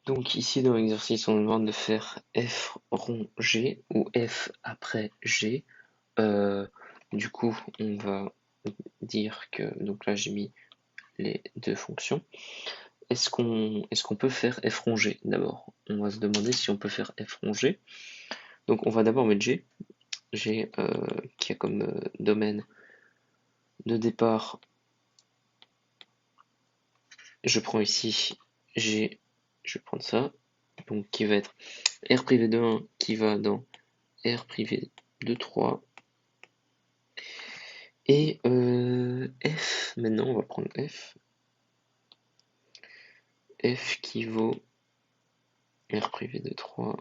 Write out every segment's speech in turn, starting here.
Donc ici dans l'exercice, on nous demande de faire f rond g ou f après g. Euh, du coup, on va dire que, donc là j'ai mis les deux fonctions. Est-ce qu'on peut faire f rond g d'abord? On va se demander si on peut faire f rond g. Donc on va d'abord mettre g, qui a comme domaine de départ, je prends ici g, je vais prendre ça, donc qui va être r privé de 1 qui va dans r privé de 3. Et f, maintenant on va prendre f qui vaut r privé de 3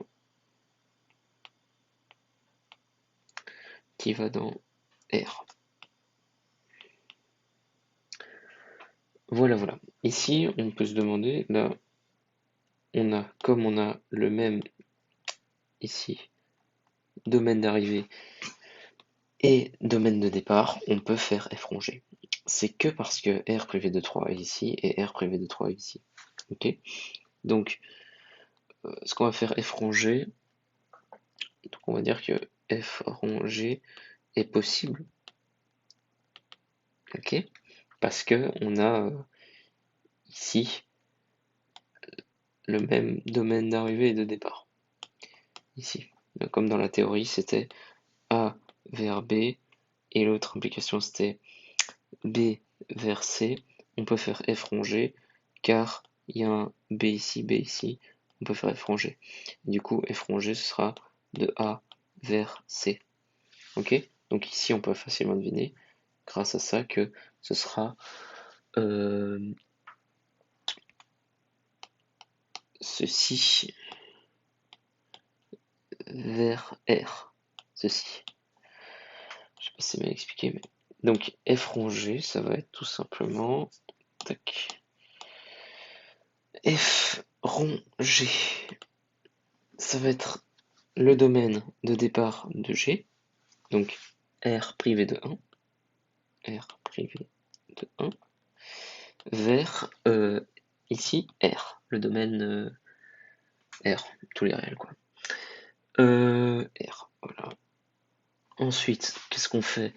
qui va dans R. Voilà, voilà. Ici, on peut se demander, là, comme on a le même ici, domaine d'arrivée et domaine de départ, on peut faire f rond g. C'est que parce que R privé de 3 est ici et R privé de 3 est ici. Ok? Donc, ce qu'on va faire f rond g, donc on va dire que f rond g est possible, ok? Parce que on a ici le même domaine d'arrivée et de départ. Ici. Donc, comme dans la théorie, c'était A vers B et l'autre implication c'était B vers C. On peut faire F rond G car il y a un B ici, on peut faire F rond G. Du coup, F rond G ce sera de A vers C. Ok? Donc ici, on peut facilement deviner, grâce à ça, que ce sera ceci vers R. Ceci. Je sais pas si c'est bien expliqué, mais. Donc f rongé, ça va être tout simplement. Tac. F rongé, ça va être le domaine de départ de G. Donc R privé de 1. R privé de 1. Vers ici R. Le domaine R. Tous les réels, quoi. R. Voilà. Ensuite, qu'est-ce qu'on fait?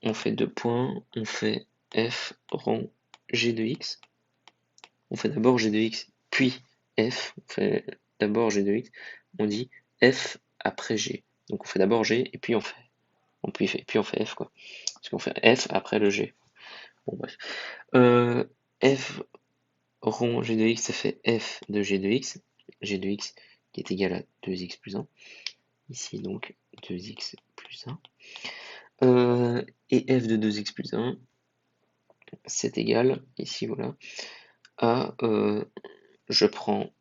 On fait deux points, on fait f rang g de x. On fait d'abord g de x, puis f. On fait d'abord g de x. On dit f après g. Donc on fait d'abord g et puis puis on fait f quoi. Parce qu'on fait f après le g. Bon bref. F rond g de x, ça fait f de g de x. G de x qui est égal à 2x plus 1. Ici donc 2x plus 1. Et f de 2x plus 1, c'est égal, ici voilà, à, je prends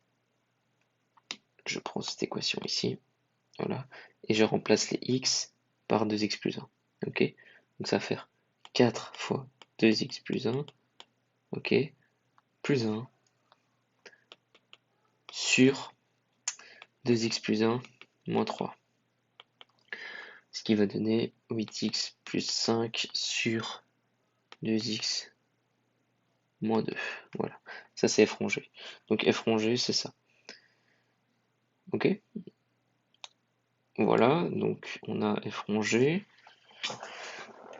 cette équation ici, voilà, et je remplace les x par 2x plus 1, ok? Donc ça va faire 4 fois 2x plus 1, ok, plus 1 sur 2x plus 1 moins 3, ce qui va donner 8x plus 5 sur 2x moins 2, voilà, ça c'est f rongé. Donc f rongé c'est ça, ok? Voilà, donc on a f rongé.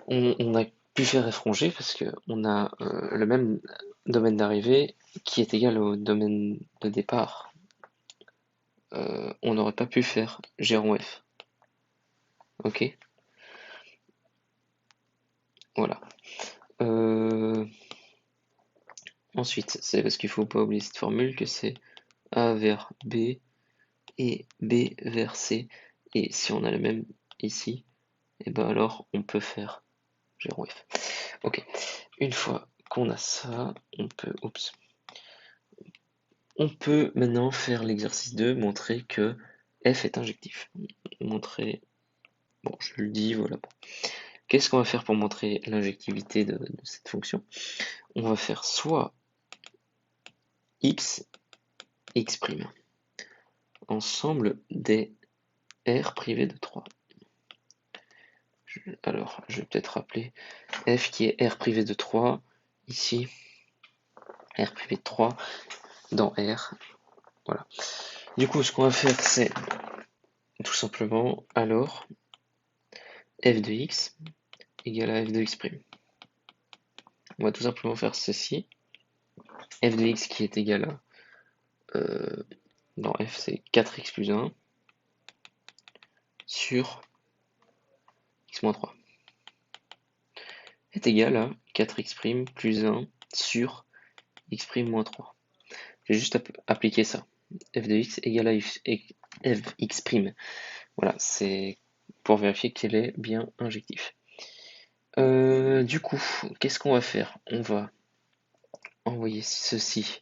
On a pu faire f rongé parce qu'on a le même domaine d'arrivée qui est égal au domaine de départ. On n'aurait pas pu faire g rond f. Ok, voilà. Euh, Ensuite, c'est parce qu'il ne faut pas oublier cette formule que c'est A vers B et B vers C. Et si on a le même ici, et ben alors on peut faire g rond f. Ok, une fois qu'on a ça, on peut maintenant faire l'exercice 2, montrer que f est injectif. Montrer, bon je le dis, voilà. Qu'est-ce qu'on va faire pour montrer l'injectivité de cette fonction? On va faire soit x, x', ensemble des r privés de 3. Alors, je vais peut-être rappeler f qui est r privé de 3, ici, r privé de 3, dans R. Voilà. Du coup, ce qu'on va faire, c'est tout simplement, alors, f de x égale à f de x'. On va tout simplement faire ceci. F de x qui est égal à, dans f, c'est 4x plus 1 sur x moins 3 est égal à 4x' plus 1 sur x' moins 3. J'ai juste appliqué ça. F de x égale à fx'. Voilà, c'est pour vérifier qu'elle est bien injectif. Du coup, qu'est-ce qu'on va faire? On va envoyer ceci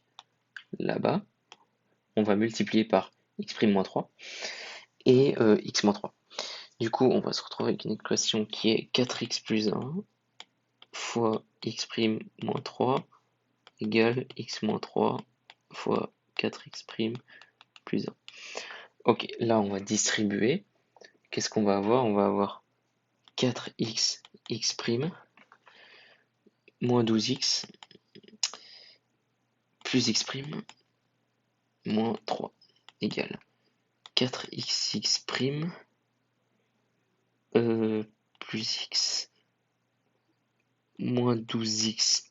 là-bas. On va multiplier par x'-3 et x-3. Du coup, on va se retrouver avec une équation qui est 4x plus 1 fois x'-3 égale x-3 fois 4x' plus 1. Ok, là on va distribuer. Qu'est-ce qu'on va avoir? On va avoir 4x x' moins 12x plus x' moins 3 égale 4x plus x moins 12x'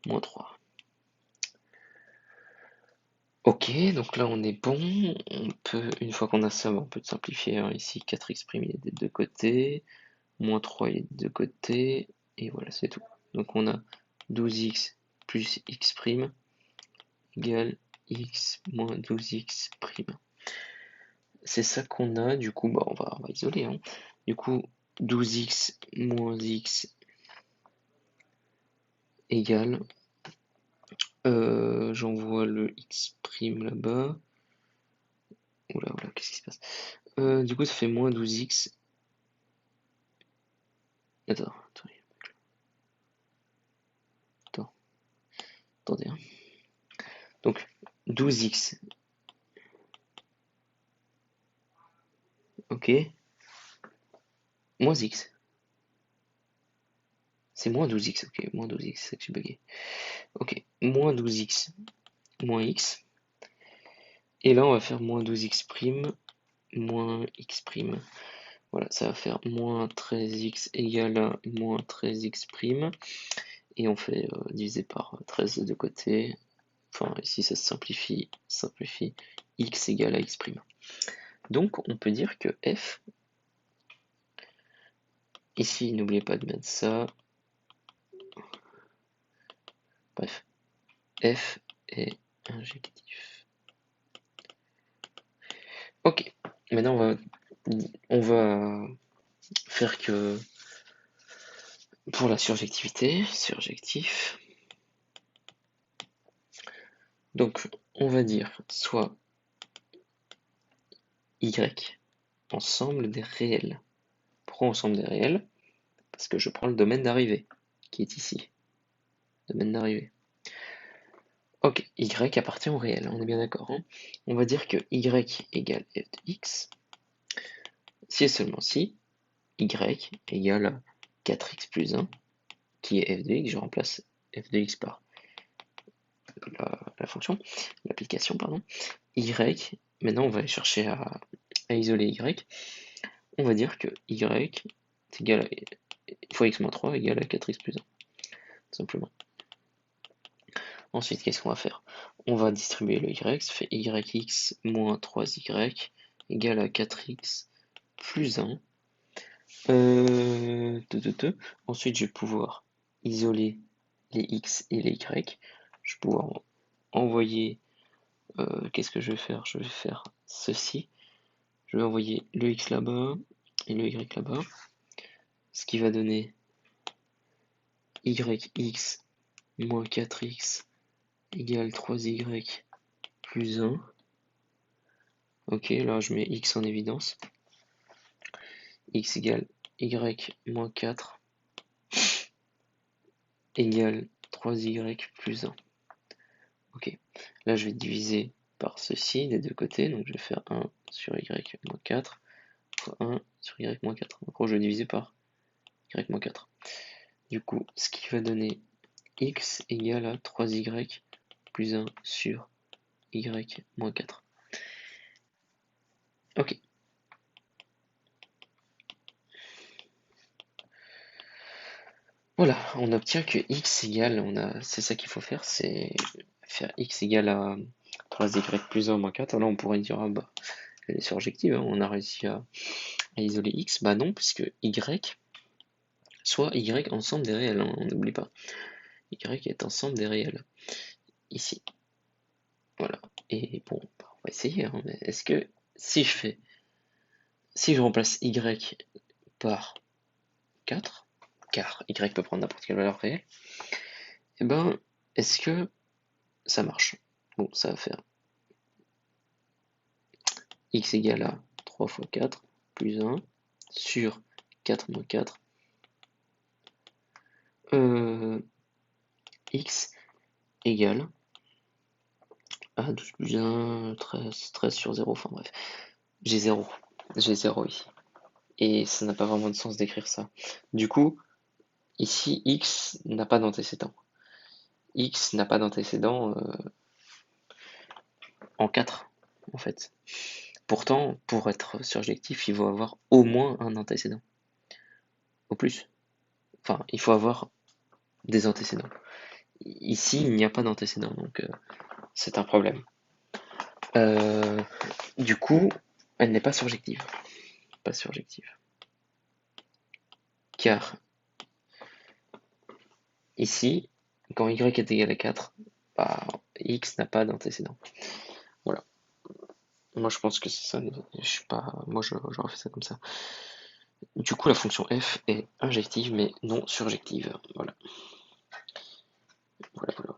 moins 3. Ok, donc là on est bon. On peut, une fois qu'on a ça, on peut simplifier. Hein. Ici 4x' il est des deux côtés, moins 3 il est des deux côtés, et voilà, c'est tout. Donc on a 12x plus x' égale x moins 12x'. C'est ça qu'on a, du coup, bah, on va isoler. Hein. Du coup, 12x moins x égale, j'envoie le x' là-bas. Oula, qu'est-ce qui se passe? Du coup, ça fait moins 12x. Attendez. Hein. Donc, 12x. Ok. Moins x. C'est moins 12x. Ok, moins 12x, c'est ça que j'ai bugué. Ok, moins 12x moins x. Et là, on va faire moins 12x' moins x'. Voilà, ça va faire moins 13x égale à moins 13x'. Et on fait diviser par 13 de deux côtés. Enfin, ici, ça se simplifie. X égale à x'. Donc, on peut dire que f, ici, n'oubliez pas de mettre ça. Bref, f est injectif. Ok, maintenant on va faire que pour la surjectivité, surjectif. Donc on va dire soit y, ensemble des réels. Pourquoi ensemble des réels? Parce que je prends le domaine d'arrivée, qui est ici. Domaine d'arrivée. Ok, y appartient au réel, on est bien d'accord. Hein. On va dire que y égale f de x, si et seulement si y égale à 4x plus 1, qui est f de x, je remplace f de x par la fonction, l'application, pardon. Y, maintenant on va aller chercher à isoler y. On va dire que y est égal à fois x-3 égale à 4x plus 1, tout simplement. Ensuite, qu'est-ce qu'on va faire? On va distribuer le y, ça fait yx moins 3y égale à 4x plus 1. Ensuite, je vais pouvoir isoler les x et les y. Je vais pouvoir envoyer, qu'est-ce que je vais faire? Je vais faire ceci. Je vais envoyer le x là-bas et le y là-bas. Ce qui va donner yx moins 4x égale 3y plus 1. Ok, là je mets x en évidence. X égale y moins 4 égale 3y plus 1. Ok, là je vais diviser par ceci des deux côtés, donc je vais faire 1 sur y moins 4 fois 1 sur y moins 4. En gros, je vais diviser par y moins 4. Du coup, ce qui va donner x égale à 3y plus 1 sur y moins 4. Ok. Voilà, on obtient que x égale, c'est ça qu'il faut faire, c'est faire x égale à 3y plus 1 moins 4. Alors là, on pourrait dire, ah bah, elle est surjective, hein, on a réussi à isoler x. Bah non, puisque y, soit y ensemble des réels, hein, on n'oublie pas. Y est ensemble des réels, ici. Voilà. Et bon, bah, on va essayer, hein, mais est-ce que si je remplace y par 4, car y peut prendre n'importe quelle valeur réelle, et ben, est-ce que ça marche? Bon, ça va faire x égale à 3 fois 4 plus 1 sur 4 moins 4. X égale à 12 plus 1, 13 sur 0, enfin bref. J'ai 0. J'ai 0 ici. Et ça n'a pas vraiment de sens d'écrire ça. Du coup, ici, x n'a pas d'antécédent. X n'a pas d'antécédent en 4, en fait. Pourtant, pour être surjectif, il faut avoir au moins un antécédent. Au plus. Enfin, il faut avoir des antécédents. Ici, il n'y a pas d'antécédent, donc c'est un problème. Du coup, elle n'est pas surjective. Pas surjective. Car ici, quand y est égal à 4, bah, x n'a pas d'antécédent. Voilà. Moi, je pense que c'est ça. Je suis pas. Moi, j'aurais fait ça comme ça. Du coup, la fonction f est injective, mais non surjective. Voilà. Voilà, voilà.